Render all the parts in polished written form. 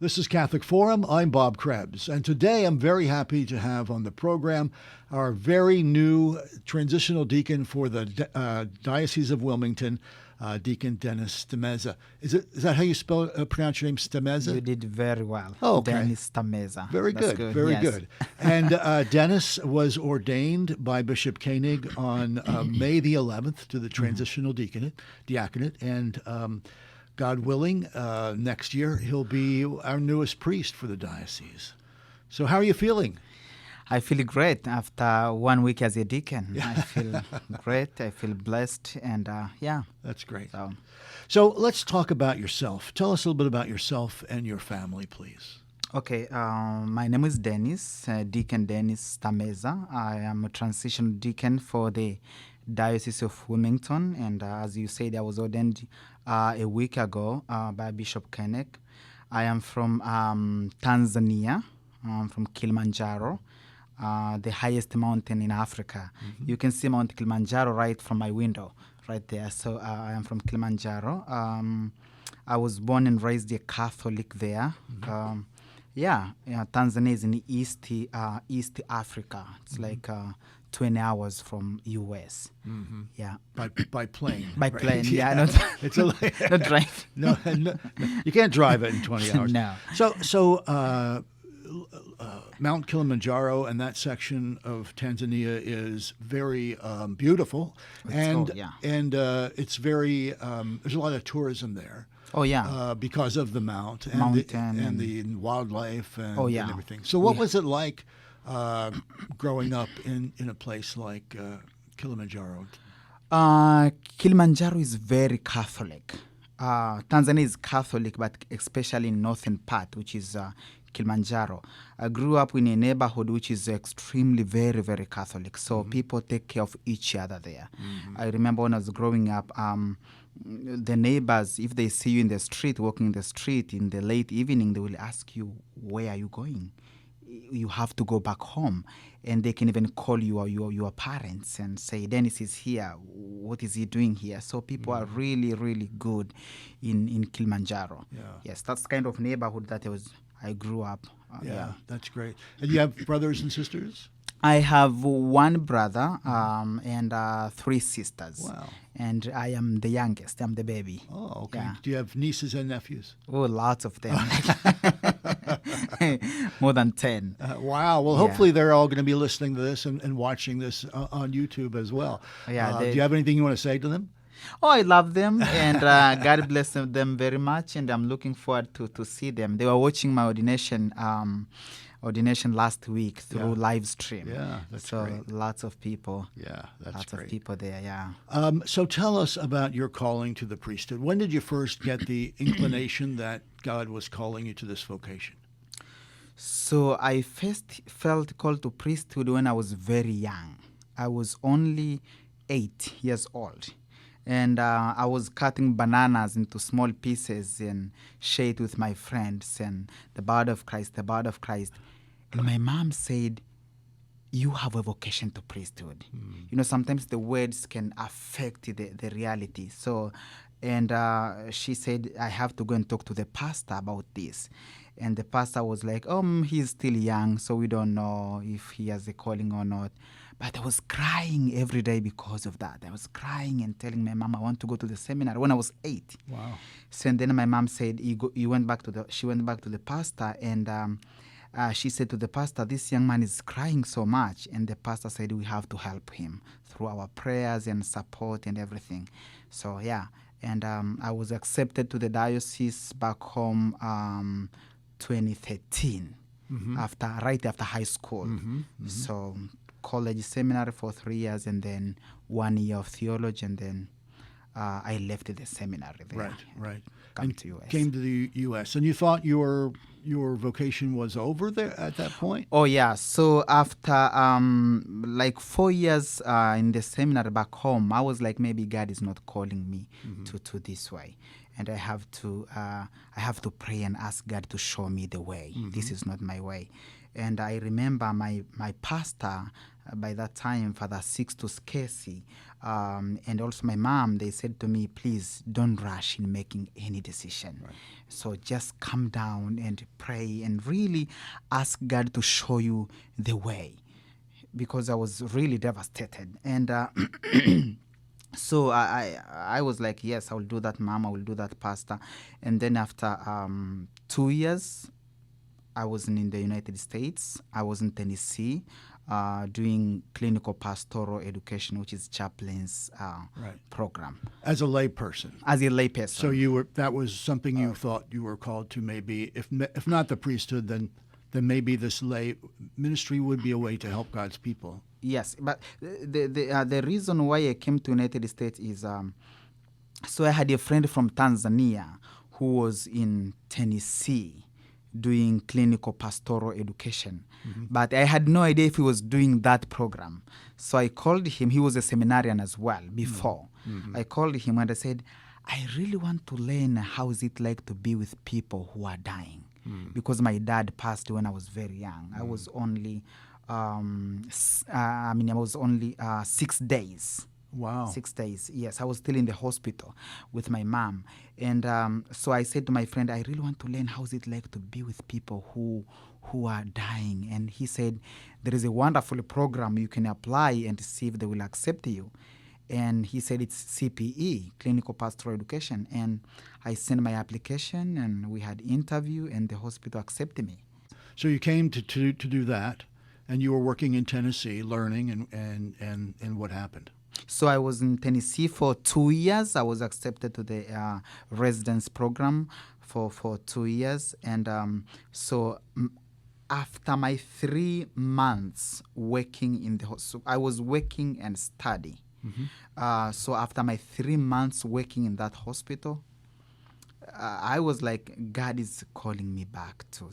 This is Catholic Forum. I'm Bob Krebs, and today I'm very happy to have on the program our very new transitional deacon for the Diocese of Wilmington, Deacon Dennis Stameza. Is that how you pronounce your name, Stameza? You did very well. Oh, okay. Dennis Stameza. Very That's good. Very yes. good. And Dennis was ordained by Bishop Koenig on May the 11th to the transitional diaconate, and God willing, next year he'll be our newest priest for the diocese. So how are you feeling? I feel great after 1 week as a deacon. I feel great. I feel blessed, and yeah. That's great. So let's talk about yourself. Tell us a little bit about yourself and your family, please. Okay, my name is Dennis, Deacon Dennis Stameza. I am a transitional deacon for the Diocese of Wilmington, and as you said, I was ordained a week ago by Bishop Koenig. I am from Tanzania, from Kilimanjaro, the highest mountain in Africa. Mm-hmm. You can see Mount Kilimanjaro right from my window, right there. So I am from Kilimanjaro. I was born and raised a Catholic there. Mm-hmm. Tanzania is in East Africa. It's like 20 hours from U.S. Mm-hmm. Yeah, by plane. By right? plane, yeah. Not drive. No, you can't drive it in 20 hours. No. So Mount Kilimanjaro and that section of Tanzania is very beautiful, and it's very there's a lot of tourism there. Oh yeah, because of the mountain and the wildlife and everything. So what was it like growing up in a place like Kilimanjaro? Kilimanjaro is very Catholic. Tanzania is Catholic, but especially in northern part, which is Kilimanjaro. I grew up in a neighborhood which is extremely very, very Catholic. So people take care of each other there. Mm-hmm. I remember when I was growing up, the neighbors, if they see you in the street, walking in the street in the late evening, they will ask you, where are you going? You have to go back home. And they can even call you or your parents and say, Dennis is here. What is he doing here? So people are really, really good in Kilimanjaro. Yeah. Yes, that's kind of neighborhood that I grew up. That's great. And you have brothers and sisters? I have one brother and 3 sisters. Wow. And I am the youngest. I'm the baby. Oh, okay. Yeah. Do you have nieces and nephews? Oh, lots of them. More than 10. Wow. Well, hopefully they're all going to be listening to this and watching this on YouTube as well. Yeah. Do you have anything you want to say to them? Oh, I love them, and God bless them very much, and I'm looking forward to see them. They were watching my ordination last week through live stream. Yeah, that's So great. lots of people. Yeah, that's lots great. Of people there, yeah. So tell us about your calling to the priesthood. When did you first get the inclination that God was calling you to this vocation? So I first felt called to priesthood when I was very young. I was only 8 years old. And I was cutting bananas into small pieces and share it with my friends, and the body of Christ. And my mom said, you have a vocation to priesthood. You know, sometimes the words can affect the reality. So, and she said, I have to go and talk to the pastor about this. And the pastor was like, he's still young, so we don't know if he has a calling or not. But I was crying every day because of that. I was crying and telling my mom I want to go to the seminary when I was 8. Wow. So and then my mom said she went back to the pastor, and she said to the pastor, this young man is crying so much. And the pastor said, we have to help him through our prayers and support and everything. So yeah, and I was accepted to the diocese back home 2013, right after high school. So college seminary for 3 years, and then 1 year of theology, and then I left the seminary there. Right. Came to the U.S. And you thought your vocation was over there at that point? Oh yeah. So after like 4 years in the seminary back home, I was like, maybe God is not calling me to this way, and I have to pray and ask God to show me the way. This is not my way. And I remember my pastor by that time, Father Sixtus Casey, and also my mom, they said to me, please don't rush in making any decision. Right. So just calm down and pray and really ask God to show you the way, because I was really devastated. And so I was like, yes, I will do that, Mom. I will do that, Pastor. And then after 2 years, I was in the United States. I was in Tennessee doing clinical pastoral education, which is chaplain's Right. program, As a layperson. as a layperson. So that was something you thought you were called to, maybe, if not the priesthood, then maybe this lay ministry would be a way to help God's people. Yes, but the reason why I came to United States is so I had a friend from Tanzania who was in Tennessee doing clinical pastoral education. But I had no idea if he was doing that program. So I called him. He was a seminarian as well before. I called him and I said, I really want to learn how is it like to be with people who are dying. Because my dad passed when I was very young. I was only, I was only 6 days. Wow. 6 days, yes. I was still in the hospital with my mom. And so I said to my friend, I really want to learn how is it like to be with people who are dying. And he said, there is a wonderful program you can apply and see if they will accept you. And he said it's CPE, Clinical Pastoral Education. And I sent my application and we had interview and the hospital accepted me. So you came to do that, and you were working in Tennessee, learning, and what happened? So I was in Tennessee for 2 years. I was accepted to the residence program for 2 years. And after my 3 months working in the hospital, I was working and study. So after my 3 months working in that hospital, I was like, God is calling me back to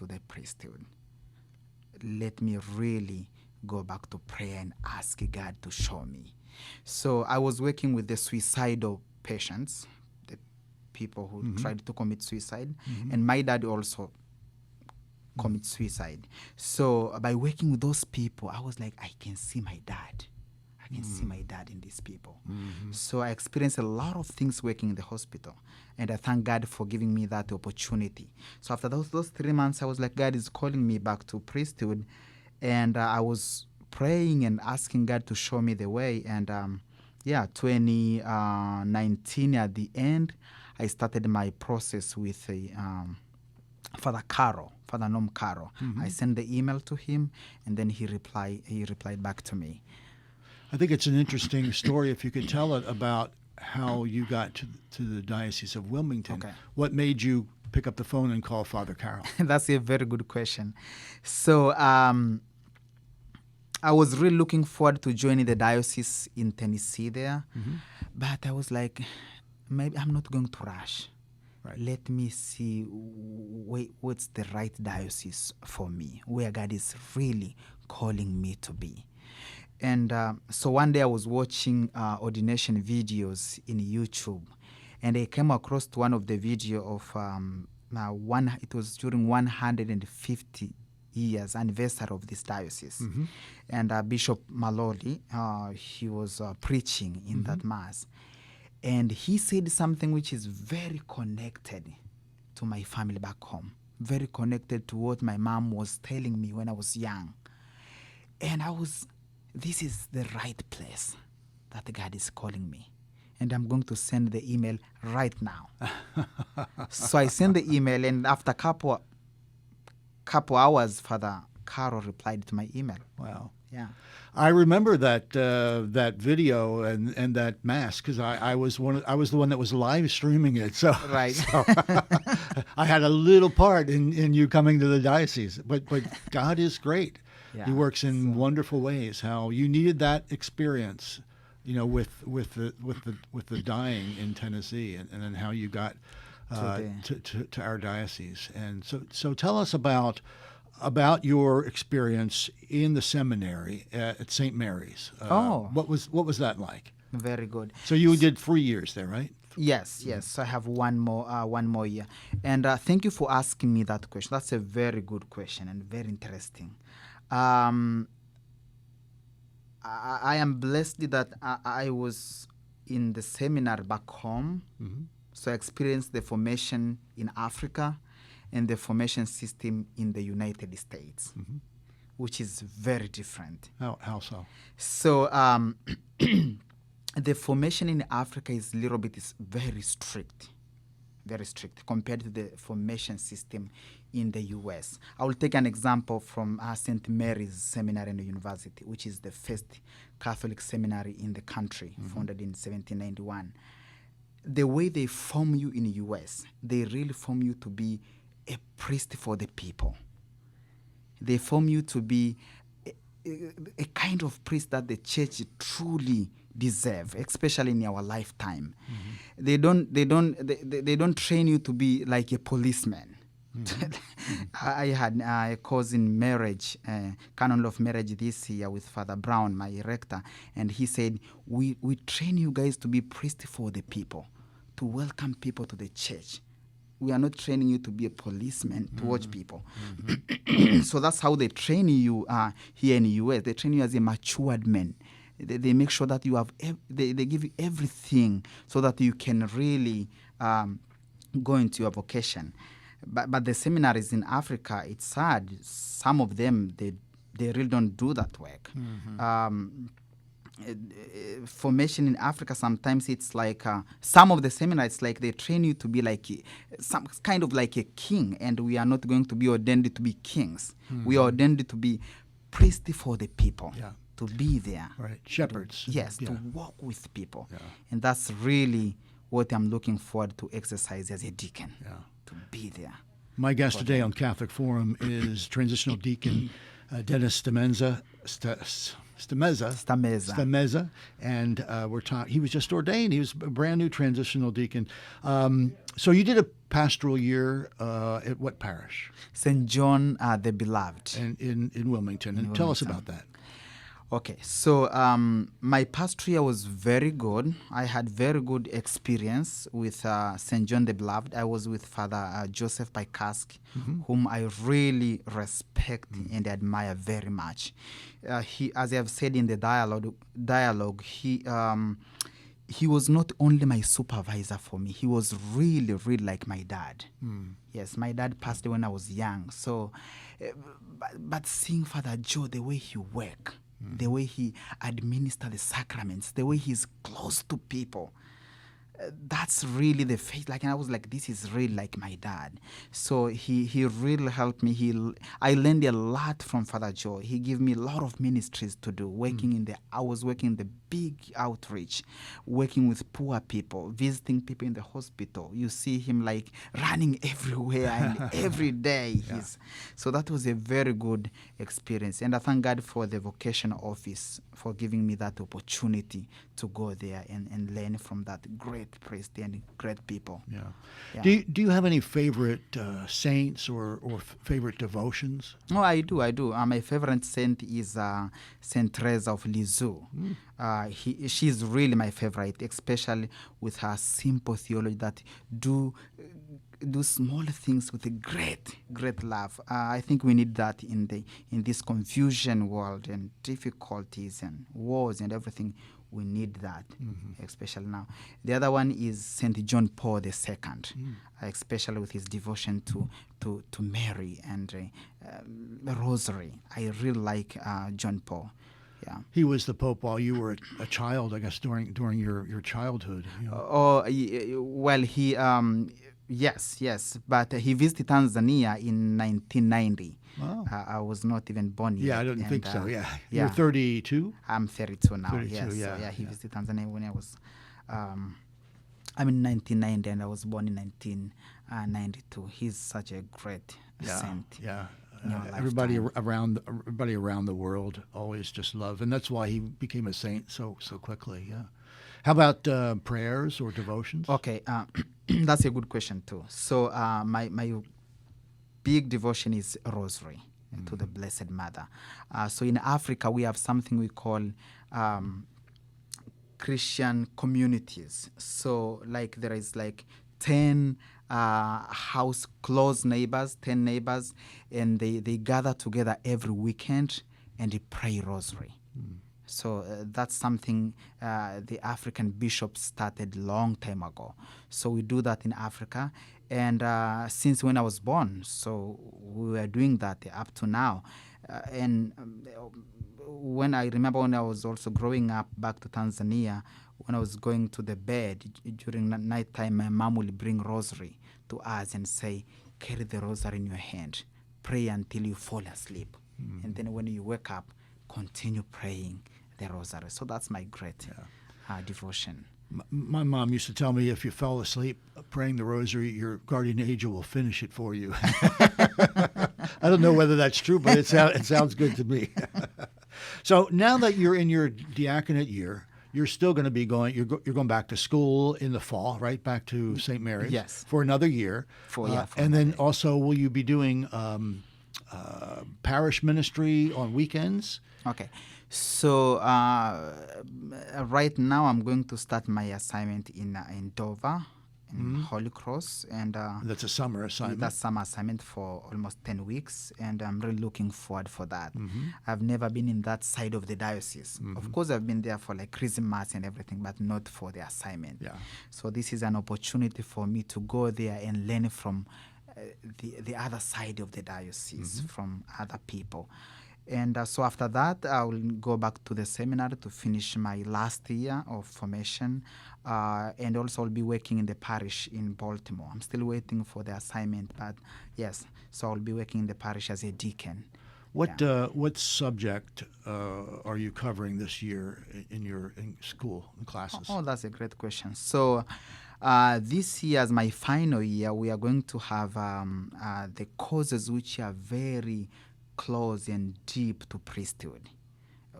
the priesthood. Let me really go back to prayer and ask God to show me. So I was working with the suicidal patients, the people who tried to commit suicide, and my dad also commit suicide. So by working with those people, I was like, I can see my dad. I can see my dad in these people. So I experienced a lot of things working in the hospital, and I thank God for giving me that opportunity. So after those 3 months, I was like, God is calling me back to priesthood, and I was praying and asking God to show me the way. And 2019 at the end, I started my process with Father Nom Caro. I sent the email to him, and then he replied back to me. I think it's an interesting story if you could tell it about how you got to the Diocese of Wilmington. Okay. What made you pick up the phone and call Father Carroll? That's a very good question. So I was really looking forward to joining the diocese in Tennessee there, but I was like, maybe I'm not going to rush. Right. Let me see what's the right diocese for me, where God is really calling me to be. And so one day I was watching ordination videos in YouTube, and I came across one of the video of it was during 150 years anniversary of this diocese. And Bishop Maloli, he was preaching in that mass. And he said something which is very connected to my family back home, very connected to what my mom was telling me when I was young. And this is the right place that God is calling me. And I'm going to send the email right now. So I sent the email, and after couple hours, Father Caro replied to my email. Wow. Yeah. I remember that video and that mass because I was the one that was live streaming it. So Right. So I had a little part in you coming to the diocese. But God is great. Yeah, He works in wonderful ways. How you needed that experience, with the dying in Tennessee, and then how you got to our diocese. And so tell us about your experience in the seminary at St. Mary's. What was that like? Very good. So you did 3 years there, right? Yes. So I have one more year. And thank you for asking me that question. That's a very good question and very interesting. I am blessed that I was in the seminar back home. So I experienced the formation in Africa and the formation system in the United States, which is very different. How so? So the formation in Africa is very strict compared to the formation system in the U.S. I will take an example from St. Mary's Seminary and University, which is the first Catholic seminary in the country, founded in 1791. The way they form you in the U.S., they really form you to be a priest for the people. They form you to be a kind of priest that the church truly deserve, especially in our lifetime. They don't train you to be like a policeman. I had a course in marriage, canon of marriage this year with Father Brown, my rector, and he said, we train you guys to be priests for the people, to welcome people to the church. We are not training you to be a policeman to watch people. So that's how they train you here in the U.S. They train you as a matured man. They make sure that you have, they give you everything so that you can really go into your vocation. But the seminaries in Africa, it's sad. Some of them, they really don't do that work. Formation in Africa, sometimes it's like some of the seminaries, like they train you to be like some kind of like a king, and we are not going to be ordained to be kings. We are ordained to be priests for the people, to be there. Right, shepherds. To walk with people. And that's really what I'm looking forward to exercise as a deacon, to be there. My guest today on Catholic Forum is Transitional Deacon Dennis Stameza. Stameza, and he was just ordained. He was a brand new transitional deacon. So you did a pastoral year at what parish? St. John the Beloved. And in Wilmington. And tell us about that. Okay, so my pastoral year was very good. I had very good experience with St. John the Beloved. I was with Father Joseph Bykask, whom I really respect and admire very much. He, as I have said in the dialogue, he was not only my supervisor for me. He was really, really like my dad. Yes, my dad passed away when I was young. So, but seeing Father Joe, the way he worked, the way he administers the sacraments, the way he's close to people, that's really the faith. Like, and I was like, this is really like my dad. So he really helped me. I learned a lot from Father Joe. He gave me a lot of ministries to do. I was working in the big outreach, working with poor people, visiting people in the hospital. You see him like running everywhere and every day. So that was a very good experience. And I thank God for the vocational office for giving me that opportunity to go there and learn from that great priest and great people. Do you have any favorite saints or favorite devotions? Oh, I do. My favorite saint is Saint Teresa of Lisieux. She's really my favorite, especially with her simple theology that do small things with a great love. I think we need that in this confusion world and difficulties and wars and everything. We need that, especially now. The other one is St. John Paul II, especially with his devotion to Mary and the Rosary. I really like John Paul. Yeah. He was the Pope while you were a child, I guess, during your childhood. Well, he yes, but he visited Tanzania in 1990. Wow. I was not even born yet. Yeah, I didn't think so. Yeah. You're 32? I'm 32 now. 32, yes. yeah. So, he visited Tanzania when I was I'm in 1990 and I was born in 1992. He's such a great saint. Yeah. Everybody around the world always just love, and that's why he became a saint so quickly. Yeah. How about prayers or devotions? Okay, that's a good question too. So my big devotion is Rosary to the Blessed Mother. So in Africa we have something we call Christian communities. So like there is like 10 house close neighbors, 10 neighbors, and they gather together every weekend and they pray Rosary. So that's something the African bishops started long time ago. So we do that in Africa, and since when I was born, so we were doing that up to now. When I remember when I was also growing up back to Tanzania, when I was going to the bed during night time, my mom will bring rosary to us and say, carry the rosary in your hand, pray until you fall asleep. And then when you wake up, continue praying the rosary. So that's my great devotion. My mom used to tell me if you fell asleep praying the rosary, your guardian angel will finish it for you. I don't know whether that's true, but it sounds good to me. So now that you're in your diaconate year, you're still going to be you're going back to school in the fall, right? Back to St. Mary's. Yes. For another year. And then also, will you be doing parish ministry on weekends? Okay. So right now I'm going to start my assignment in Dover, in Holy Cross, and that's a summer assignment. That's summer assignment for almost 10 weeks, and I'm really looking forward for that. I've never been in that side of the diocese. Of course, I've been there for like Christmas and everything, but not for the assignment. Yeah. So this is an opportunity for me to go there and learn from the other side of the diocese, from other people. And so after that, I will go back to the seminary to finish my last year of formation. And also I'll be working in the parish in Baltimore. I'm still waiting for the assignment, but yes, so I'll be working in the parish as a deacon. What subject are you covering this year in school, in classes? Oh, that's a great question. So this year, as my final year, we are going to have the courses which are very close and deep to priesthood.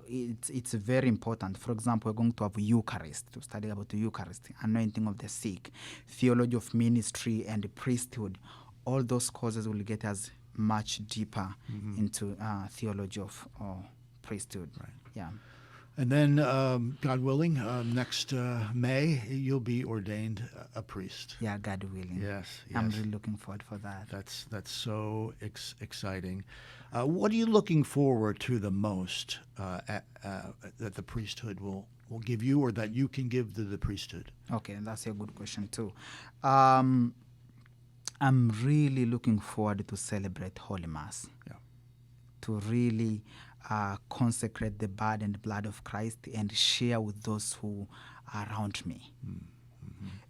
It's very important. For example, we're going to have Eucharist, to study about the Eucharist, anointing of the sick, theology of ministry and the priesthood. All those courses will get us much deeper into theology of priesthood. Right. Yeah. And then, God willing, next May, you'll be ordained a priest. Yeah, God willing. Yes. I'm really looking forward for that. That's so exciting. What are you looking forward to the most that the priesthood will give you, or that you can give to the priesthood? Okay, that's a good question too. I'm really looking forward to celebrate Holy Mass. Yeah. To really consecrate the body and blood of Christ and share with those who are around me.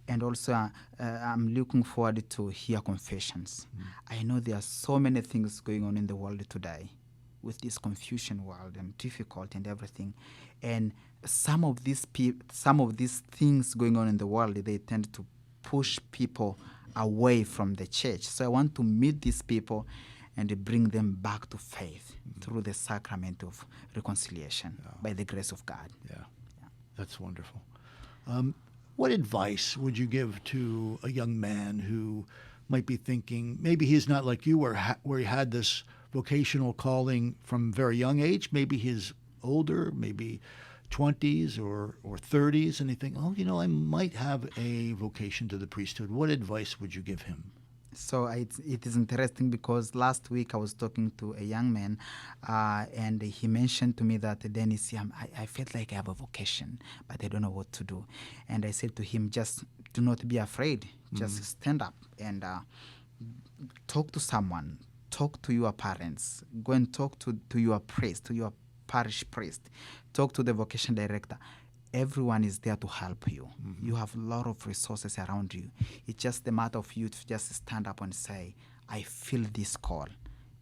And also, I'm looking forward to hear confessions. I know there are so many things going on in the world today with this confusion world and difficult and everything. And some of these things going on in the world, they tend to push people away from the church. So I want to meet these people and bring them back to faith through the sacrament of reconciliation by the grace of God. Yeah. That's wonderful. What advice would you give to a young man who might be thinking, maybe he's not like you, where he had this vocational calling from very young age, maybe he's older, maybe 20s or 30s, and they think, I might have a vocation to the priesthood. What advice would you give him? So it is interesting because last week I was talking to a young man and he mentioned to me that, Dennis, I felt like I have a vocation, but I don't know what to do. And I said to him, just do not be afraid. Just stand up and talk to someone. Talk to your parents. Go and talk to your priest, to your parish priest. Talk to the vocation director. Everyone is there to help you. You have a lot of resources around you. It's just a matter of you to just stand up and say, I feel this call.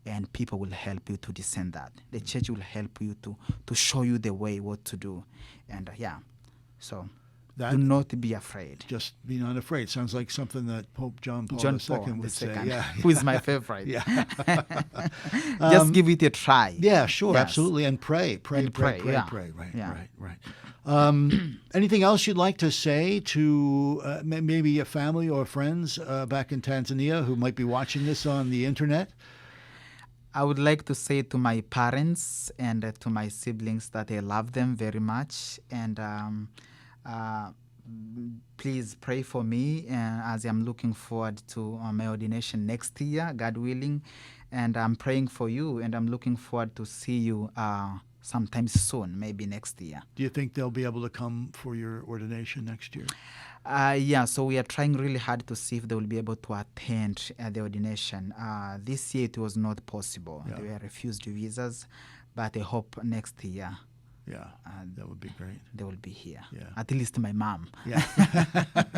And people will help you to discern that. The church will help you to show you the way, what to do. And so do not be afraid. Just be not afraid. Sounds like something that Pope John Paul II would say. Yeah. Who is my favorite. Yeah. Just give it a try. Yeah, sure, Yes. Absolutely. And pray. Yeah. Right. Anything else you'd like to say to maybe a family or friends back in Tanzania who might be watching this on the internet? I would like to say to my parents and to my siblings that I love them very much, and please pray for me as I'm looking forward to my ordination next year, God willing. And I'm praying for you, and I'm looking forward to see you sometime soon, maybe next year. Do you think they'll be able to come for your ordination next year? Yeah, so we are trying really hard to see if they will be able to attend the ordination. This year it was not possible. Yeah. They were refused visas, but I hope next year Yeah, that would be great. they will be here. Yeah. At least my mom Yeah.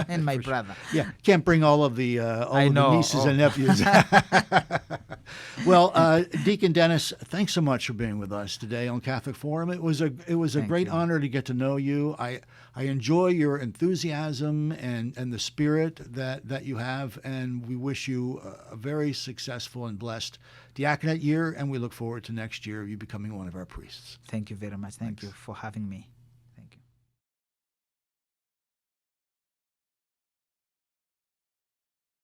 and my brother. Yeah, can't bring all of the I know. the nieces and nephews. Well, Deacon Dennis, thanks so much for being with us today on Catholic Forum. It was a Thank great you. honor to get to know you. I enjoy your enthusiasm and the spirit that you have, and we wish you a very successful and blessed diaconate year, and we look forward to next year you becoming one of our priests. Thank you very much. Thank you for having me.